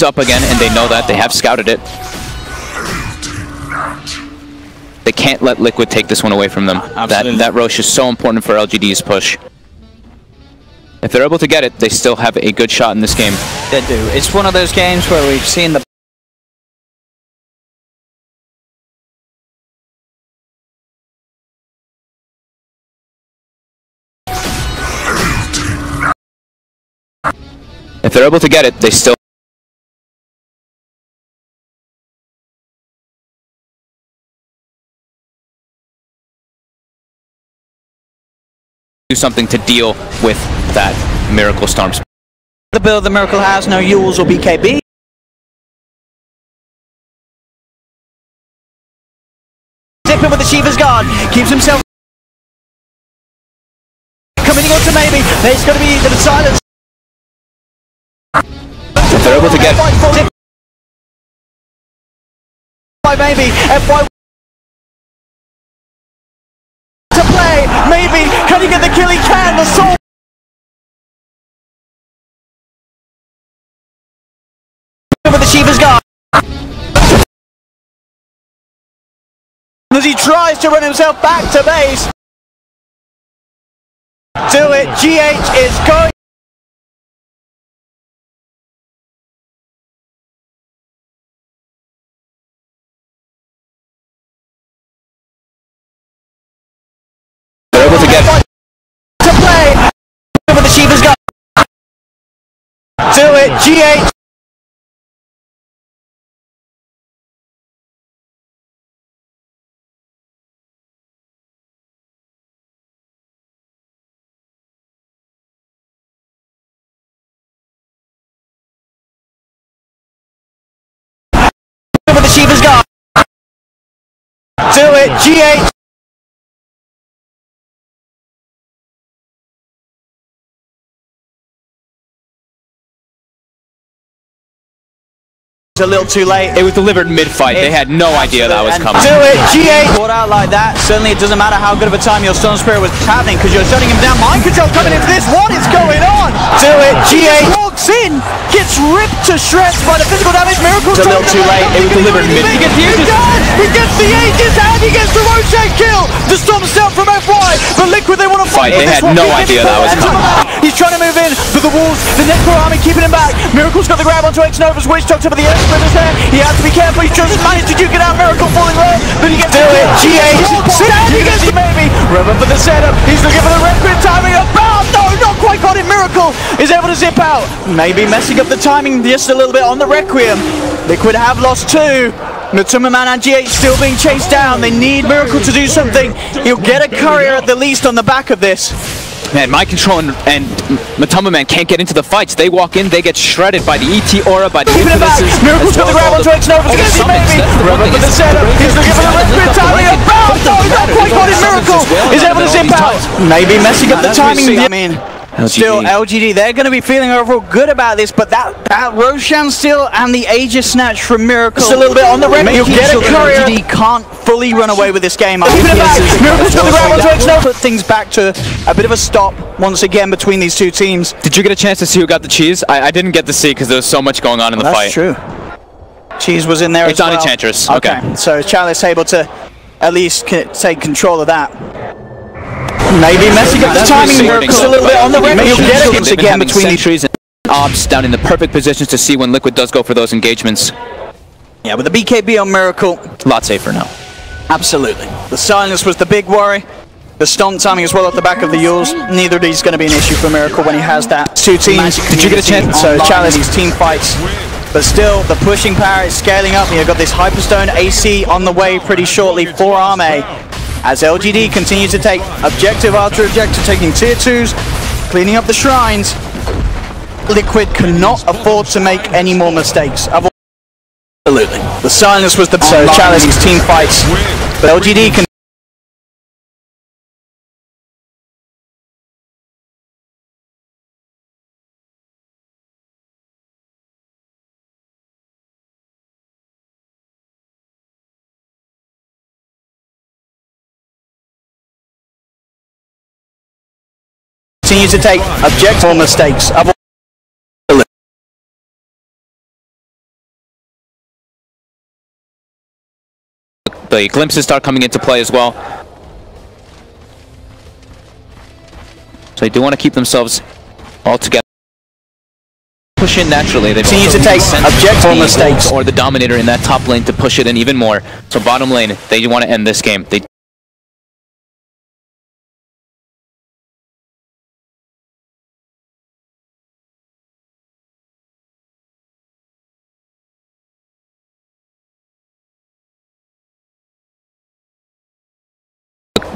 up again, and they know that. They have scouted it. They can't let Liquid take this one away from them. That Roche is so important for LGD's push. If they're able to get it, they still have a good shot in this game. They do. It's one of those games where we've seen the If they're able to get it, they still do something to deal with that Miracle Storm. The build the Miracle has no Yules or BKB. Zipping with the Shiva's Guard, keeps himself coming on to maybe. There's going to be the silence. If they're able to get it. Maybe FY to play, maybe can he get the kill? He can. The soul with the Shiva's Guard as he tries to run himself back to base. Do it. GH is going. Able to get to play with the Shiva's Guard. Do it. GH. With the Shiva's Guard. Do it. GH. A little too late. It was delivered mid-fight. They had no idea that was coming. Do it, GA! Caught out like that. Certainly it doesn't matter how good of a time your Storm Spirit was happening because you're shutting him down. Mind control coming into this. What is going on? Do it, GA! Walks in, gets ripped to shreds by the physical damage. Miracle. It's a little too late. It was delivered mid. He gets the Aegis and he gets the Roche kill. The Storm Stealth from FY, but Liquid they want to fight. They had no idea that was coming. He's trying to move in, but the walls, the Necro army keeping him back. Miracle's got the grab onto X-Nova's Witch Doctor, but the Earth Splitter's there. He has to be careful. He just managed to duke it out. Miracle falling low, but he gets to it. GA he gets the maybe. Rubber for the setup. He's looking for the Requiem timing up. Oh, no, not quite got it. Miracle is able to zip out. Maybe messing up the timing just a little bit on the Requiem. Liquid have lost two. Natuma Man and GH still being chased down. They need Miracle to do something. He'll get a courier at the least on the back of this. Man, Mind Control and Natuma Man can't get into the fights. They walk in, they get shredded by the ET Aura, by the Infinises. Miracle's got the grab onto X-Nova. Rubber for the setup. He's looking for the Requiem timing up. Oh, no, not quite got it. Miracle is able to zip out. Maybe messing up the timing. I mean, still LGD, they're going to be feeling overall good about this, but that Roshan still and the Aegis snatch from Miracle. Just a little bit on the red. He'll get a courier. LGD can't fully run away with this game. Miracle's got the grab onto X-Nova. Put things back to a bit of a stop once again between these two teams. Did you get a chance to see who got the cheese? I didn't get to see because there was so much going on in the fight. That's true. Cheese was in there as well. It's on Enchantress. Okay. So Chalice able to at least take control of that. Maybe messing up the timing. Miracle's a little bit on the red. He'll get it once again between these trees. Ops down in the perfect positions to see when Liquid does go for those engagements. Yeah, with the BKB on Miracle. A lot safer now. Absolutely. The silence was the big worry. The stomp timing as well at the back of the Yules. Neither of these is going to be an issue for Miracle when he has that. Two teams. Did you get a chance? So Chalice, these team fights. But still, the pushing power is scaling up. You've got this Hyperstone AC on the way pretty shortly for Arme. As LGD continues to take objective after objective, taking tier 2s, cleaning up the shrines. Liquid cannot afford to make any more mistakes. Absolutely. The silence was the Chalice, these team fights. But LGD can continue to take objective mistakes. the glimpses start coming into play as well. So they do want to keep themselves all together. Push in naturally. They need to take objective mistakes or the dominator in that top lane to push it in even more. So bottom lane, they want to end this game.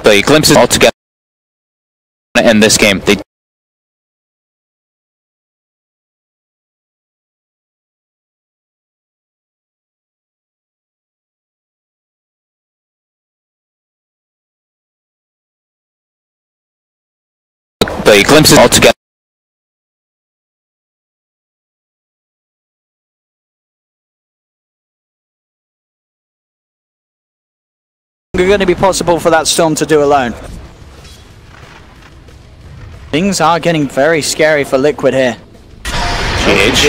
The glimpses all together to end this game. The glimpses all together. Going to be possible for that Storm to do alone. Things are getting very scary for Liquid here. GH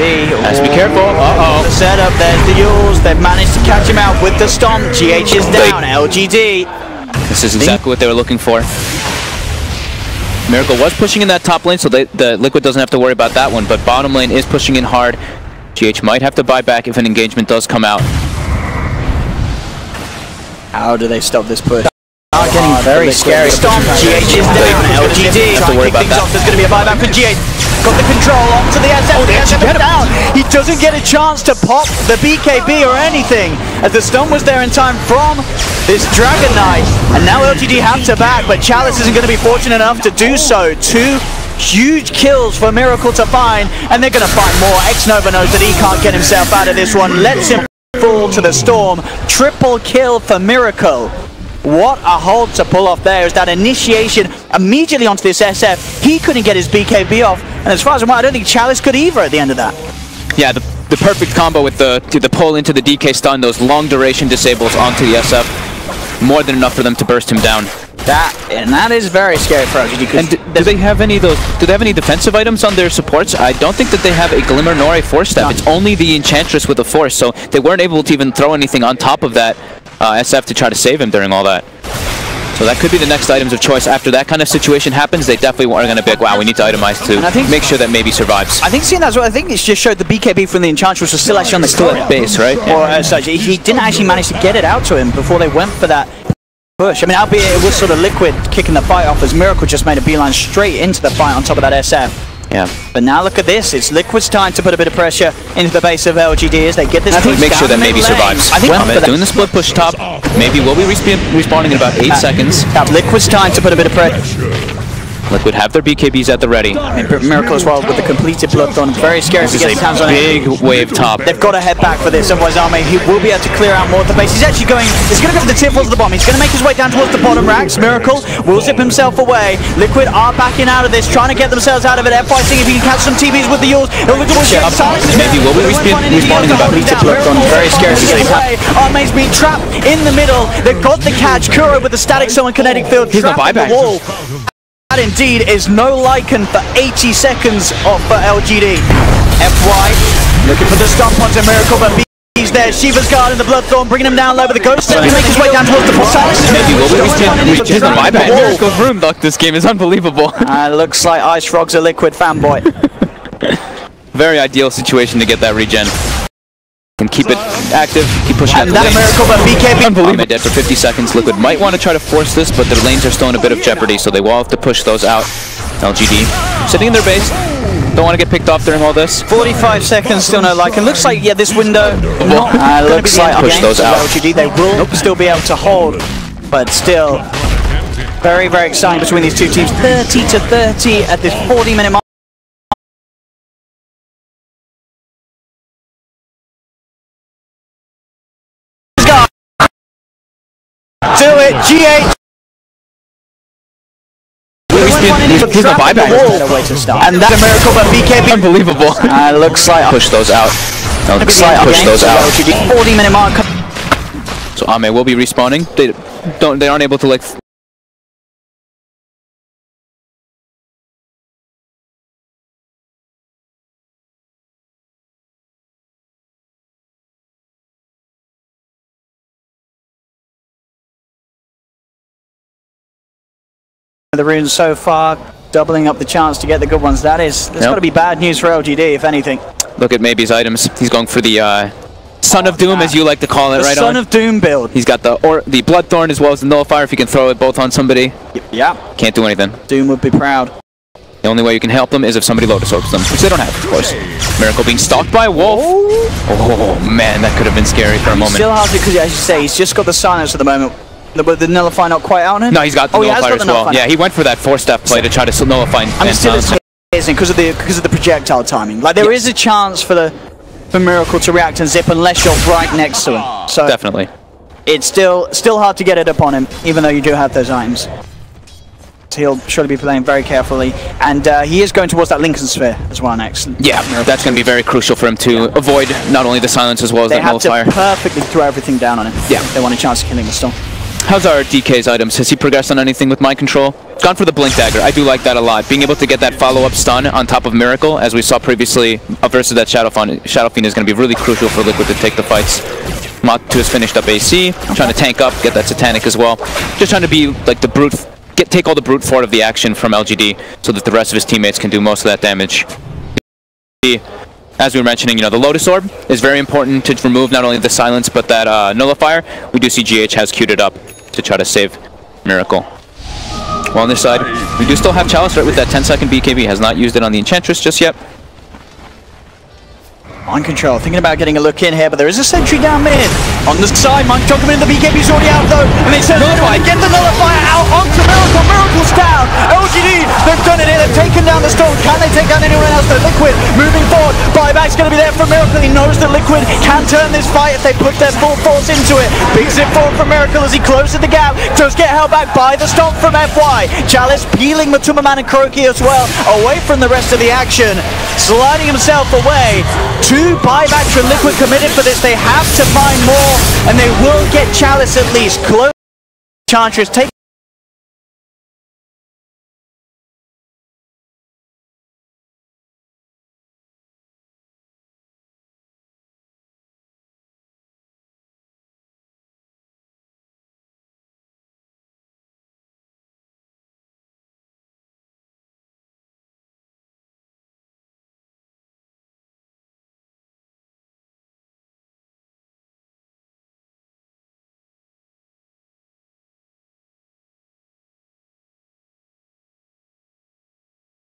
has to be careful. The setup, there's the Yules. They've managed to catch him out with the Stomp. GH is down. LGD. This is exactly what they were looking for. Miracle was pushing in that top lane, so the Liquid doesn't have to worry about that one, but bottom lane is pushing in hard. GH might have to buy back if an engagement does come out. How do they stop this push? Are getting very scary. Stomp. GH is down. LGD. Have to worry about that. There's going to be a buyback for GH. Got the control onto the SF. The SF is down. He doesn't get a chance to pop the BKB or anything, as the stun was there in time from this Dragon Knight. And now LGD have to back, but Chalice isn't going to be fortunate enough to do so. 2 huge kills for Miracle to find, and they're going to find more. X-Nova knows that he can't get himself out of this one. Lets him fall to the Storm. Triple kill for Miracle. What a hold to pull off there is that initiation immediately onto this SF. He couldn't get his BKB off, and as far as I'm aware, I don't think Chalice could either at the end of that. Yeah, the perfect combo with the pull into the DK stun, those long duration disables onto the SF. More than enough for them to burst him down. That is very scary for us. And do they have any defensive items on their supports? I don't think that they have a Glimmer nor a Force Staff. It's only the Enchantress with a Force, so they weren't able to even throw anything on top of that SF to try to save him during all that. So that could be the next items of choice. After that kind of situation happens, they definitely are going to be like, wow, we need to itemize to make sure that maybe survives. I think seeing that as well, I think it just showed the BKB from the Enchantress was still actually on the still at base, right? Or such. He didn't actually manage to get it out to him before they went for that push. I mean, albeit it was sort of Liquid kicking the fight off, as Miracle just made a beeline straight into the fight on top of that SF. Yeah. But now look at this. It's Liquid's time to put a bit of pressure into the base of LGD as they get this push make sure that maybe survives. I think doing the split push top. Maybe will be respawning in about 8 seconds. Liquid's time to put a bit of pressure. Liquid have their BKBs at the ready. And Miracle as well with the completed Bloodthorn. Very scary to get his hands on it. Big wave top. They've got to head back for this, otherwise Arme, he will be able to clear out more of the base. He's actually going to go for the tier 4s of the bomb. He's going to make his way down towards the bottom racks. Miracle will zip himself away. Liquid are backing out of this, trying to get themselves out of it. FY seeing if he can catch some TBs with the Yules. Maybe will be respawning about Bloodthorn. Very scary to see. Arme's been trapped in the middle. They've got the catch. Kuro with the static summon kinetic field. He's the buyback. That indeed is no Lycan for 80 seconds for LGD. FY looking for the stomp onto Miracle, but he's there. Shiva's guard and the Bloodthorn bringing him down low, but the Ghost can make his way down towards the Silence. Maybe will be the buyback. Miracle's room luck this game is unbelievable. Looks like Ice Frog's a Liquid fanboy. Very ideal situation to get that regen. And keep it active, keep pushing at the lanes. Miracle, but BKB. Unbelievable. Dead for 50 seconds. Liquid might want to try to force this, but their lanes are still in a bit of jeopardy, so they will have to push those out. LGD sitting in their base. Don't want to get picked off during all this. 45 seconds, still no like. It looks like, yeah, this window looks like push those out. LGD, they will still be able to hold, but still very, very exciting between these two teams. 30 to 30 at this 40-minute mark. Do it, GH! He's the buyback. And that's a Miracle, but BKB. Unbelievable. Looks like push those out. Looks like push those out. 40-minute mark. So Ame will be respawning. They aren't able to like The runes so far, doubling up the chance to get the good ones. That's got to be bad news for Lgd, if anything. Look at Maybe's items. He's going for the Son of Doom, as you like to call it, right? Son of Doom build. He's got the Bloodthorn as well as the Nullifier. If you can throw it both on somebody, yeah, can't do anything. Doom would be proud. The only way you can help them is if somebody Lotus Orbs them, which they don't have, of course. Miracle being stalked by a wolf. Oh man, that could have been scary for a moment. Still has it because, as you say, he's just got the silence at the moment. The Nullifier not quite out on him? No, he's got the Nullifier as well. Yeah, he went for that 4-step play to try to nullify. I'm still amazing because of the projectile timing. Like there is a chance for Miracle to react and zip unless you're right next to him. So definitely, it's still hard to get it upon him, even though you do have those items. So he'll surely be playing very carefully, and he is going towards that Lincoln Sphere as well next. Yeah, that's going to be very crucial for him to avoid not only the silence as well as that Nullifier. They have to perfectly throw everything down on him. Yeah, they want a chance of killing the Storm. How's our DK's items? Has he progressed on anything with Mind Control? Gone for the Blink Dagger. I do like that a lot. Being able to get that follow-up stun on top of Miracle, as we saw previously versus that Shadow Fiend is going to be really crucial for Liquid to take the fights. Mach2 has finished up AC, trying to tank up, get that Satanic as well. Just trying to be like the brute, take all the brute force of the action from Lgd so that the rest of his teammates can do most of that damage. As we were mentioning, the Lotus Orb is very important to remove not only the silence but that Nullifier. We do see GH has queued it up to try to save Miracle. Well, on this side, we do still have Chalice right with that 10-second BKB. Has not used it on the Enchantress just yet. Mind Control, thinking about getting a look in here, but there is a sentry down mid. On the side, Mind Control coming in, the BKB's already out though, and they said get the Nullifier out onto Miracle. Miracle's down. Lgd, they've done it here, they've taken down the Storm. Can they take down anyone else? The Liquid moving forward. Buyback's going to be there for Miracle. He knows that Liquid can turn this fight if they put their full force into it. Big zip forward from Miracle as he closes the gap. Does get held back by the Storm from FY. Chalice peeling Matuma Man and Kroki as well, away from the rest of the action. Sliding himself away. 2 buybacks from Liquid committed for this. They have to find more, and they will get Chalice at least. Close. Enchantress take.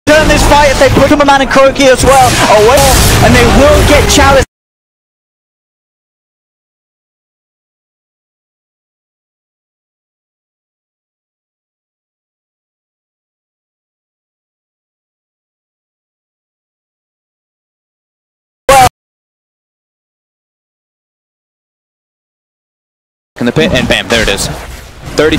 Turn this fight if they put him a man and Kroki as well away, and they will get Chalice. In the pit, and bam, there it is. 30